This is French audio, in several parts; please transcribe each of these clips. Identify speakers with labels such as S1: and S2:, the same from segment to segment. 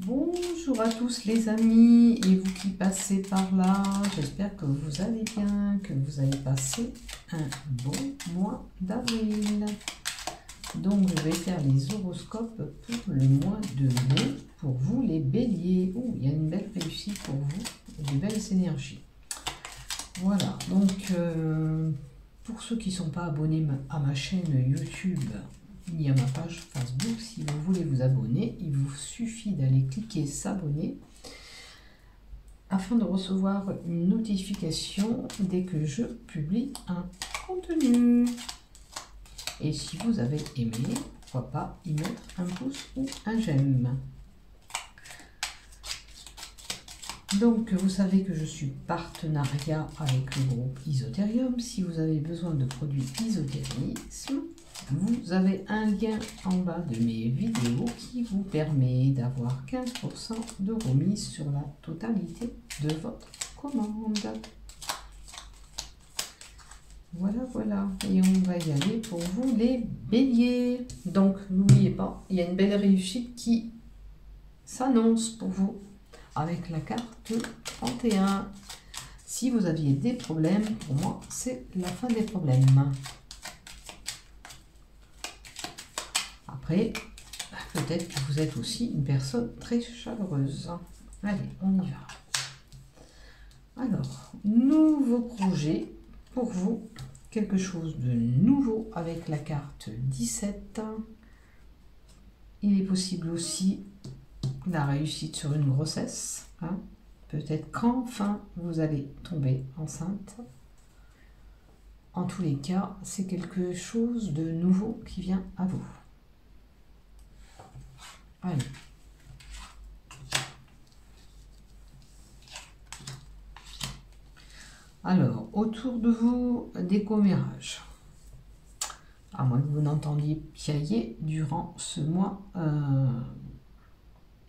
S1: Bonjour à tous les amis et vous qui passez par là, j'espère que vous allez bien, que vous avez passé un bon mois d'avril. Donc je vais faire les horoscopes pour le mois de mai, pour vous les béliers. Oh, il y a une belle réussite pour vous, des belles énergies. Voilà, donc pour ceux qui ne sont pas abonnés à ma chaîne YouTube, ni à ma page Facebook, si vous voulez vous abonner, il vous suffit d'aller cliquer s'abonner afin de recevoir une notification dès que je publie un contenu. Et si vous avez aimé, pourquoi pas y mettre un pouce ou un j'aime. Donc vous savez que je suis partenariat avec le groupe Isotherium. Si vous avez besoin de produits isotérisme, vous avez un lien en bas de mes vidéos qui vous permet d'avoir 15% de remise sur la totalité de votre commande. Voilà, voilà. Et on va y aller pour vous les béliers. Donc, n'oubliez pas, il y a une belle réussite qui s'annonce pour vous avec la carte 31. Si vous aviez des problèmes, pour moi, c'est la fin des problèmes. Après, peut-être que vous êtes aussi une personne très chaleureuse. Allez, on y va. Alors, nouveau projet pour vous. Quelque chose de nouveau avec la carte 17. Il est possible aussi la réussite sur une grossesse. Hein. Peut-être qu'enfin vous allez tomber enceinte. En tous les cas, c'est quelque chose de nouveau qui vient à vous. Allez. Alors, autour de vous, des commérages. À moins que vous n'entendiez piailler durant ce mois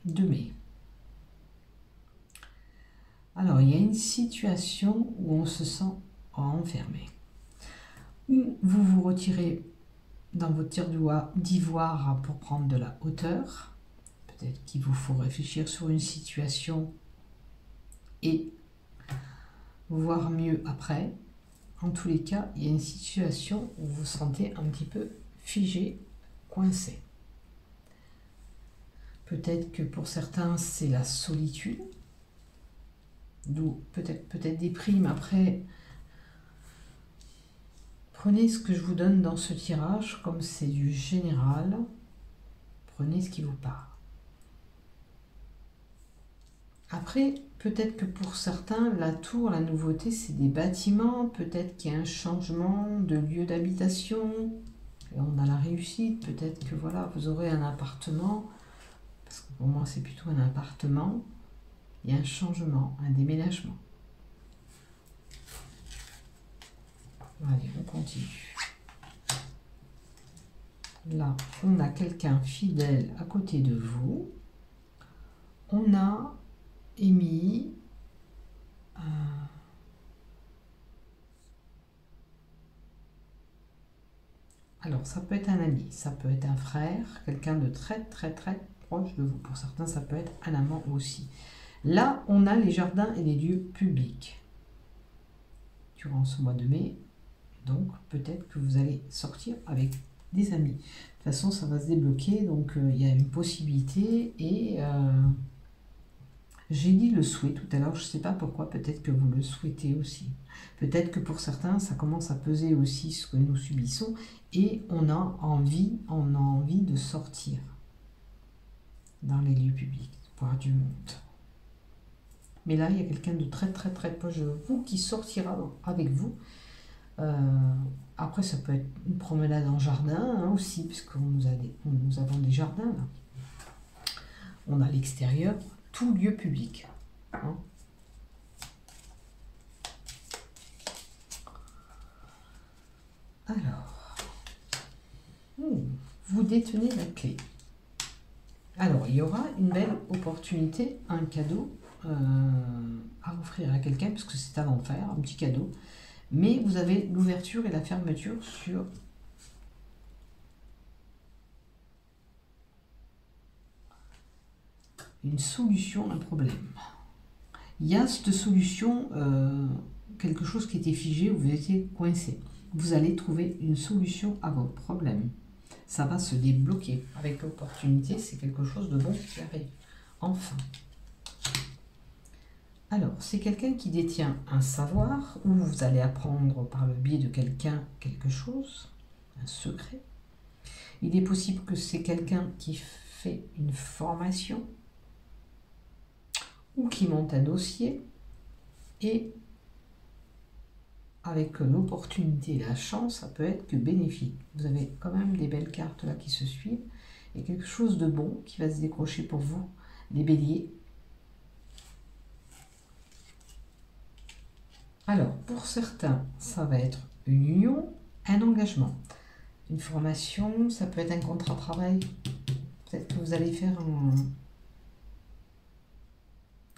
S1: de mai. Alors, il y a une situation où on se sent enfermé. Ou vous vous retirez dans votre tir d'ivoire pour prendre de la hauteur. Peut-être qu'il vous faut réfléchir sur une situation et voir mieux après. En tous les cas, il y a une situation où vous vous sentez un petit peu figé, coincé. Peut-être que pour certains, c'est la solitude. D'où peut-être des primes. Après, prenez ce que je vous donne dans ce tirage, comme c'est du général. Prenez ce qui vous parle. Après, peut-être que pour certains, la tour, la nouveauté, c'est des bâtiments. Peut-être qu'il y a un changement de lieu d'habitation. Et on a la réussite. Peut-être que voilà, vous aurez un appartement. Parce que pour moi, c'est plutôt un appartement. Il y a un changement, un déménagement. Allez, on continue. Là, on a quelqu'un fidèle à côté de vous. On a émis alors ça peut être un ami, ça peut être un frère, quelqu'un de très proche de vous. Pour certains, ça peut être un amant aussi. Là, on a les jardins et les lieux publics durant ce mois de mai. Donc peut-être que vous allez sortir avec des amis. De toute façon, ça va se débloquer, donc il y a une possibilité. Et j'ai dit le souhait tout à l'heure, je ne sais pas pourquoi, peut-être que vous le souhaitez aussi. Peut-être que pour certains, ça commence à peser aussi ce que nous subissons et on a envie de sortir dans les lieux publics, voir du monde. Mais là, il y a quelqu'un de très proche de vous qui sortira avec vous. Après, ça peut être une promenade en jardin aussi, puisque nous avons des jardins là. On a l'extérieur. Tout lieu public. Hein. Alors, vous détenez la clé. Alors, il y aura une belle opportunité, un cadeau à offrir à quelqu'un, parce que c'est à l'enfer, un petit cadeau. Mais vous avez l'ouverture et la fermeture sur une solution à un problème. Il y a cette solution, quelque chose qui était figé, où vous étiez coincé. Vous allez trouver une solution à votre problème. Ça va se débloquer. Avec l'opportunité, c'est quelque chose de bon qui arrive. Enfin. Alors, c'est quelqu'un qui détient un savoir, ou vous allez apprendre par le biais de quelqu'un quelque chose, un secret. Il est possible que c'est quelqu'un qui fait une formation, ou qui monte un dossier, et avec l'opportunité et la chance, ça peut être que bénéfique. Vous avez quand même des belles cartes là qui se suivent, et quelque chose de bon qui va se décrocher pour vous, les béliers. Alors, pour certains, ça va être une union, un engagement. Une formation, ça peut être un contrat de travail. Peut-être que vous allez faire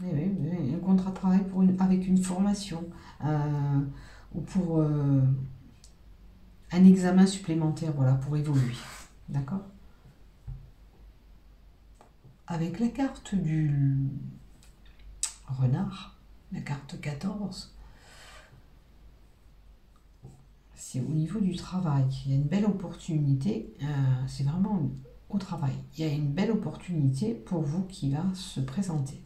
S1: un contrat de travail avec une formation ou pour un examen supplémentaire, voilà, pour évoluer. D'accord? Avec la carte du renard, la carte 14, c'est au niveau du travail. Il y a une belle opportunité, c'est vraiment au travail. Il y a une belle opportunité pour vous qui va se présenter.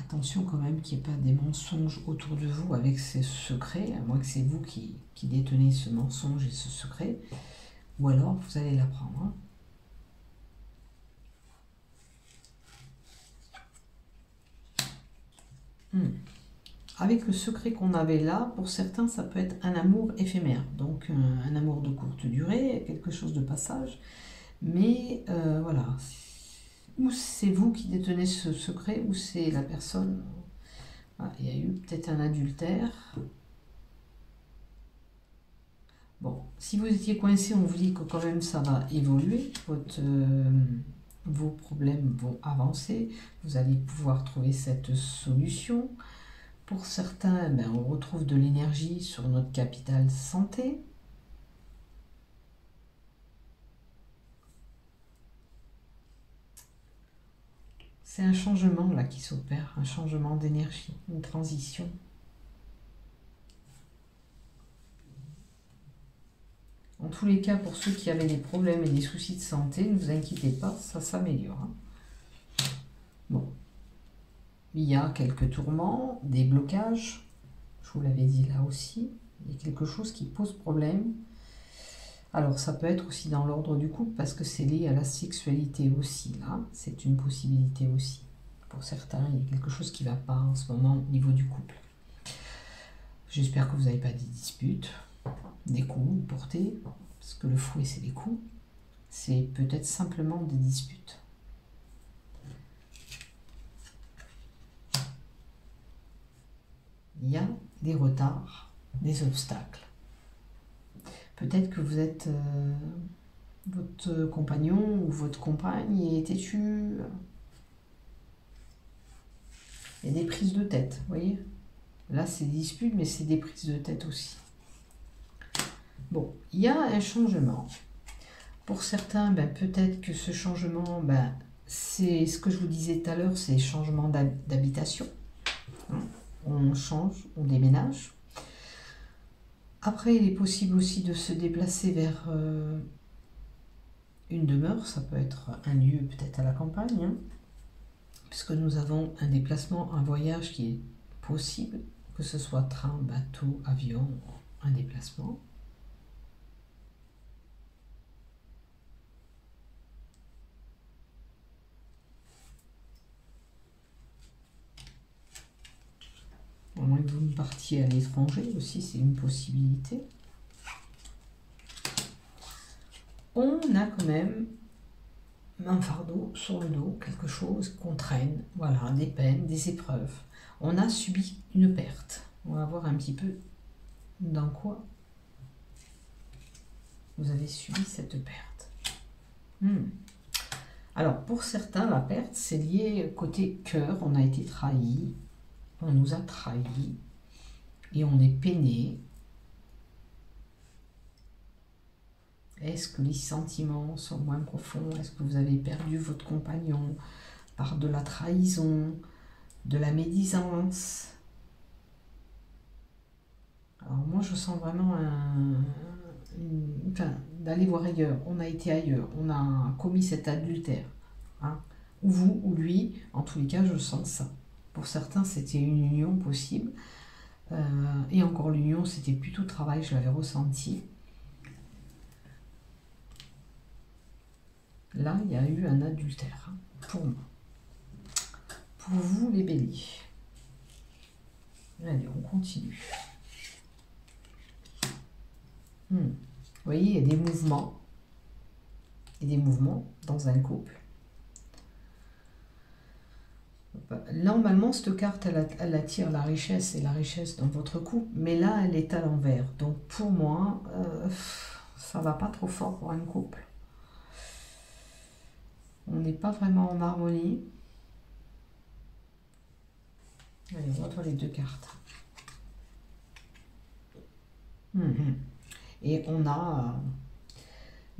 S1: Attention quand même qu'il n'y ait pas des mensonges autour de vous avec ces secrets, à moins que c'est vous qui détenez ce mensonge et ce secret, ou alors vous allez l'apprendre. Avec le secret qu'on avait là, pour certains, ça peut être un amour éphémère, donc un amour de courte durée, quelque chose de passage, mais voilà, ou c'est vous qui détenez ce secret, ou c'est la personne. Voilà, il y a eu peut-être un adultère. Bon, si vous étiez coincé, on vous dit que quand même ça va évoluer, vos problèmes vont avancer, vous allez pouvoir trouver cette solution. Pour certains, on retrouve de l'énergie sur notre capital santé. C'est un changement là qui s'opère, un changement d'énergie, une transition. En tous les cas, pour ceux qui avaient des problèmes et des soucis de santé, ne vous inquiétez pas, ça s'améliore. Bon. Il y a quelques tourments, des blocages. Je vous l'avais dit là aussi. Il y a quelque chose qui pose problème. Alors, ça peut être aussi dans l'ordre du couple, parce que c'est lié à la sexualité aussi, là. C'est une possibilité aussi. Pour certains, il y a quelque chose qui ne va pas en ce moment au niveau du couple. J'espère que vous n'avez pas des disputes, des coups portés, parce que le fouet, c'est des coups. C'est peut-être simplement des disputes. Il y a des retards, des obstacles. Peut-être que vous êtes... votre compagnon ou votre compagne est têtu. Il y a des prises de tête, vous voyez. Là, c'est des disputes, mais c'est des prises de tête aussi. Bon, il y a un changement. Pour certains, peut-être que ce changement, c'est ce que je vous disais tout à l'heure, c'est changement d'habitation. On change, on déménage. Après, il est possible aussi de se déplacer vers une demeure. Ça peut être un lieu peut-être à la campagne, puisque nous avons un déplacement, un voyage qui est possible, que ce soit train, bateau, avion, un déplacement. À moins que vous partiez à l'étranger aussi, c'est une possibilité. On a quand même un fardeau sur le dos, quelque chose qu'on traîne, voilà, des peines, des épreuves. On a subi une perte. On va voir un petit peu dans quoi vous avez subi cette perte. Alors, pour certains, la perte, c'est lié côté cœur. On a été trahi, on nous a trahis et on est peiné. Est-ce que les sentiments sont moins profonds? Est-ce que vous avez perdu votre compagnon par de la trahison, de la médisance? Alors moi je sens vraiment enfin, d'aller voir ailleurs. On a été ailleurs, on a commis cet adultère. Hein. Ou vous ou lui, en tous les cas je sens ça. Pour certains c'était une union possible. Et encore l'union c'était plutôt travail, je l'avais ressenti. Là il y a eu un adultère, hein, pour moi. Pour vous les béliers. Allez, on continue. Vous voyez, il y a des mouvements. Et des mouvements dans un couple. Normalement, cette carte, elle attire la richesse et la richesse dans votre couple. Mais là, elle est à l'envers. Donc, pour moi, ça va pas trop fort pour un couple. On n'est pas vraiment en harmonie. Allez, on va voir les deux cartes. Et on a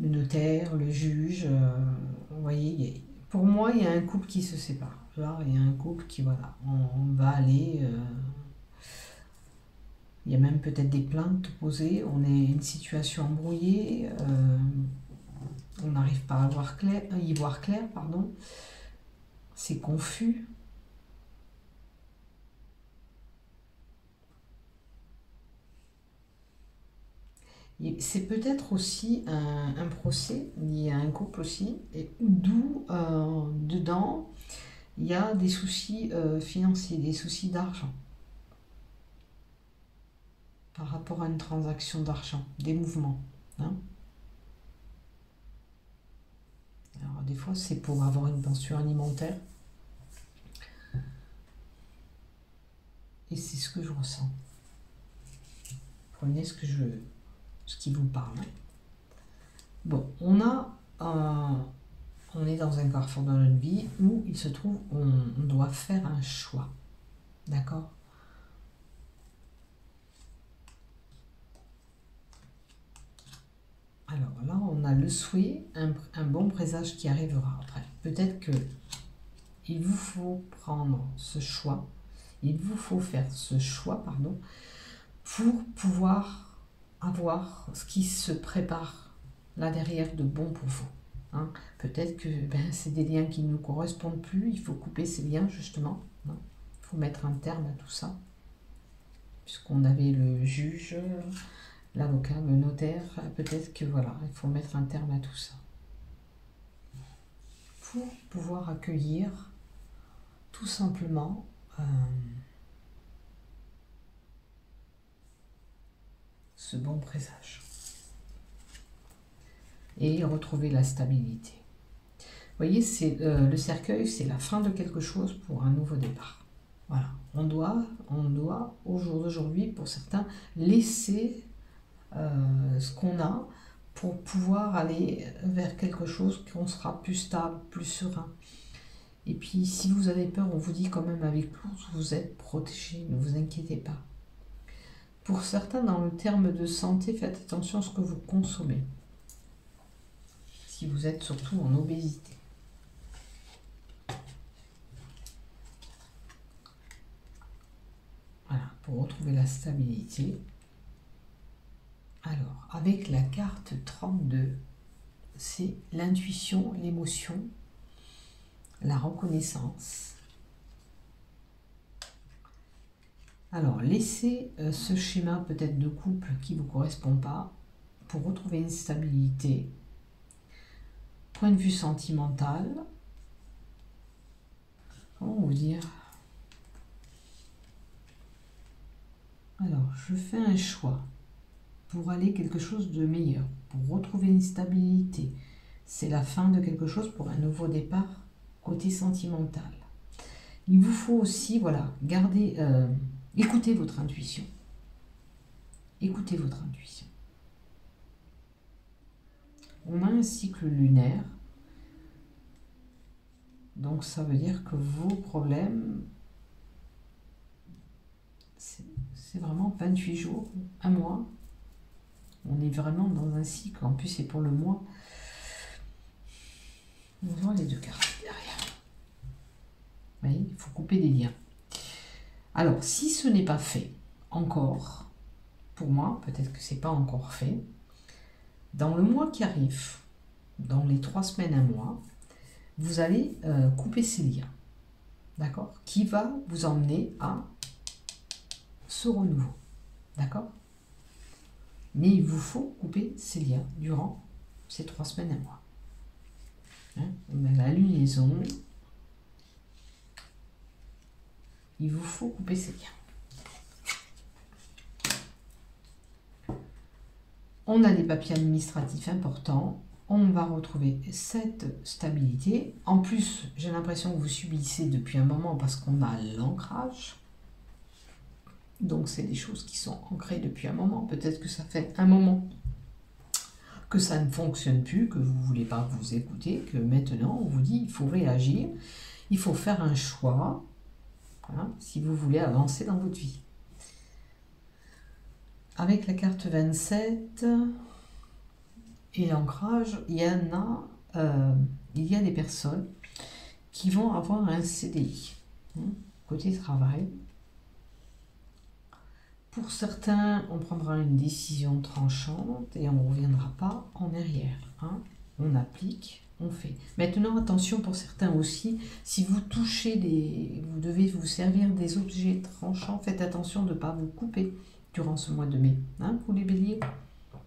S1: le notaire, le juge. Vous voyez, pour moi, il y a un couple qui se sépare. Là, il y a un couple qui, voilà, on va aller... il y a même peut-être des plaintes posées. On est une situation embrouillée. On n'arrive pas à y voir clair, pardon. C'est confus. C'est peut-être aussi un procès lié à un couple aussi, et d'où dedans il y a des soucis financiers, des soucis d'argent par rapport à une transaction d'argent, des mouvements. Hein. Alors des fois c'est pour avoir une pension alimentaire, et c'est ce que je ressens. Prenez ce qui vous parle. Bon, on est dans un carrefour dans notre vie où il se trouve, on doit faire un choix. D'accord? Alors là, on a le souhait, un bon présage qui arrivera après. Peut-être que il vous faut prendre ce choix, il vous faut faire ce choix, pardon, pour pouvoir avoir ce qui se prépare là derrière de bon pour vous. Hein. Peut-être que c'est des liens qui ne nous correspondent plus, il faut couper ces liens justement. Hein. Il faut mettre un terme à tout ça. Puisqu'on avait le juge, l'avocat, le notaire, peut-être que voilà, il faut mettre un terme à tout ça. Pour pouvoir accueillir tout simplement ce bon présage. Et retrouver la stabilité. Vous voyez, le cercueil, c'est la fin de quelque chose pour un nouveau départ. Voilà, on doit au jour d'aujourd'hui, pour certains, laisser ce qu'on a pour pouvoir aller vers quelque chose qu'on sera plus stable, plus serein. Et puis, si vous avez peur, on vous dit quand même avec l'ours, vous êtes protégé, ne vous inquiétez pas. Pour certains, dans le terme de santé, faites attention à ce que vous consommez. Si vous êtes surtout en obésité. Voilà, pour retrouver la stabilité. Alors, avec la carte 32, c'est l'intuition, l'émotion, la reconnaissance. Alors, laissez ce schéma peut-être de couple qui ne vous correspond pas pour retrouver une stabilité. Point de vue sentimental, comment vous dire? Alors, je fais un choix pour aller quelque chose de meilleur, pour retrouver une stabilité. C'est la fin de quelque chose pour un nouveau départ côté sentimental. Il vous faut aussi, voilà, écoutez votre intuition. Écoutez votre intuition. On a un cycle lunaire, donc ça veut dire que vos problèmes, c'est vraiment 28 jours, un mois. On est vraiment dans un cycle. En plus, c'est pour le mois. On voit les deux cartes derrière. Vous voyez, il faut couper des liens. Alors, si ce n'est pas fait encore, pour moi, peut-être que ce n'est pas encore fait, dans le mois qui arrive, dans les 3 semaines, un mois, vous allez couper ces liens. D'accord? Qui va vous emmener à ce renouveau. D'accord? Mais il vous faut couper ces liens durant ces 3 semaines, un mois. Hein? La lunaison, il vous faut couper ces liens. On a des papiers administratifs importants. On va retrouver cette stabilité. En plus, j'ai l'impression que vous subissez depuis un moment parce qu'on a l'ancrage. Donc, c'est des choses qui sont ancrées depuis un moment. Peut-être que ça fait un moment que ça ne fonctionne plus, que vous ne voulez pas vous écouter, que maintenant, on vous dit il faut réagir, il faut faire un choix, voilà, si vous voulez avancer dans votre vie. Avec la carte 27 et l'ancrage, il y a des personnes qui vont avoir un CDI, côté travail. Pour certains, on prendra une décision tranchante et on ne reviendra pas en arrière. Hein. On applique, on fait. Maintenant, attention pour certains aussi, si vous touchez vous devez vous servir des objets tranchants, faites attention de ne pas vous couper durant ce mois de mai. Hein, pour les béliers,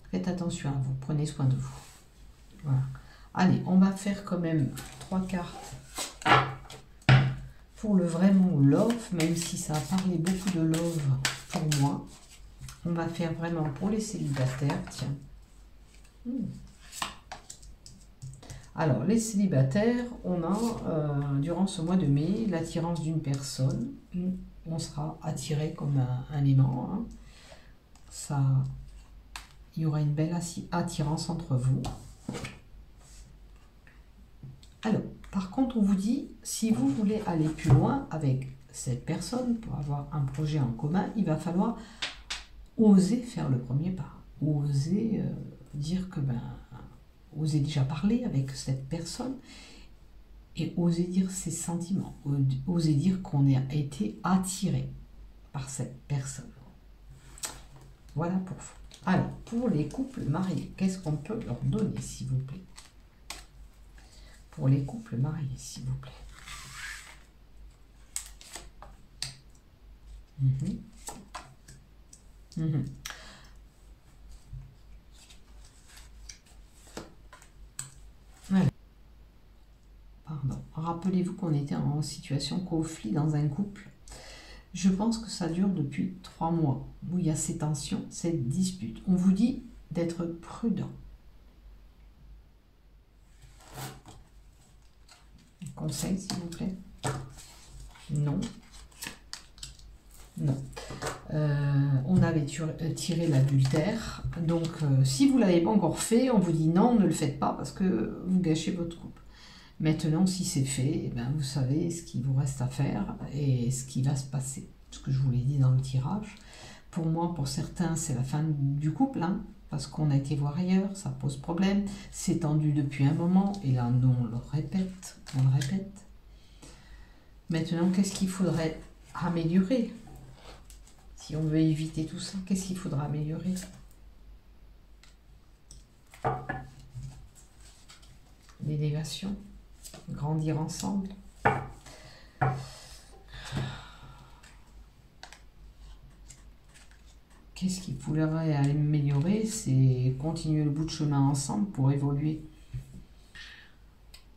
S1: faites attention à vous, prenez soin de vous. Voilà. Allez, on va faire quand même 3 cartes pour le vraiment love, même si ça a parlé beaucoup de love pour moi. On va faire vraiment pour les célibataires, tiens. Alors, les célibataires, on a, durant ce mois de mai, l'attirance d'une personne. On sera attiré comme un aimant. Hein. Ça, il y aura une belle attirance entre vous. Alors, par contre, on vous dit, si vous voulez aller plus loin avec cette personne, pour avoir un projet en commun, il va falloir oser faire le premier pas. Oser dire que, oser déjà parler avec cette personne et oser dire ses sentiments. Oser dire qu'on a été attiré par cette personne. Voilà pour vous. Alors, pour les couples mariés, qu'est-ce qu'on peut leur donner, s'il vous plaît? Pour les couples mariés, s'il vous plaît. Voilà. Pardon. Rappelez-vous qu'on était en situation conflit dans un couple. Je pense que ça dure depuis 3 mois, où il y a ces tensions, cette dispute. On vous dit d'être prudent. Conseil, s'il vous plaît? Non. Non. On avait tiré l'adultère. Donc, si vous ne l'avez pas encore fait, on vous dit non, ne le faites pas parce que vous gâchez votre couple. Maintenant, si c'est fait, eh bien, vous savez ce qu'il vous reste à faire et ce qui va se passer. Ce que je vous l'ai dit dans le tirage. Pour moi, pour certains, c'est la fin du couple, hein, parce qu'on a été voir ailleurs, ça pose problème. C'est tendu depuis un moment, et là, non, on le répète. Maintenant, qu'est-ce qu'il faudrait améliorer? Si on veut éviter tout ça, qu'est-ce qu'il faudra améliorer? L'élévation. Grandir ensemble. Qu'est-ce qu'il faudrait améliorer? C'est continuer le bout de chemin ensemble pour évoluer.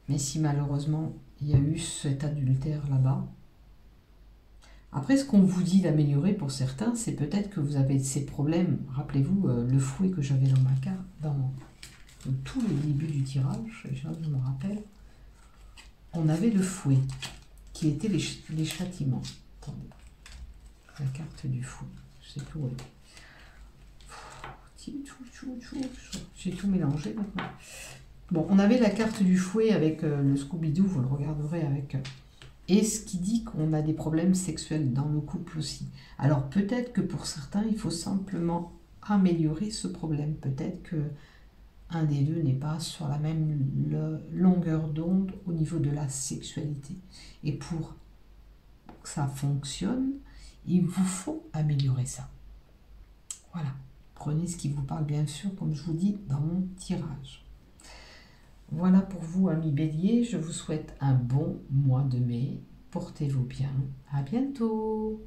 S1: Mais si malheureusement il y a eu cet adultère là-bas, après ce qu'on vous dit d'améliorer pour certains, c'est peut-être que vous avez ces problèmes. Rappelez-vous le fouet que j'avais dans ma carte, dans tout le début du tirage, déjà je me rappelle. On avait le fouet, qui était les châtiments. Attendez. La carte du fouet. Je sais plus où elle est. J'ai tout mélangé maintenant. Bon, on avait la carte du fouet avec le Scooby-Doo, vous le regarderez avec... et ce qui dit qu'on a des problèmes sexuels dans le couple aussi. Alors peut-être que pour certains, il faut simplement améliorer ce problème. Peut-être que un des deux n'est pas sur la même longueur d'onde au niveau de la sexualité. Et pour que ça fonctionne, il vous faut améliorer ça. Voilà. Prenez ce qui vous parle, bien sûr, comme je vous dis, dans mon tirage. Voilà pour vous, amis Bélier. Je vous souhaite un bon mois de mai. Portez-vous bien. À bientôt.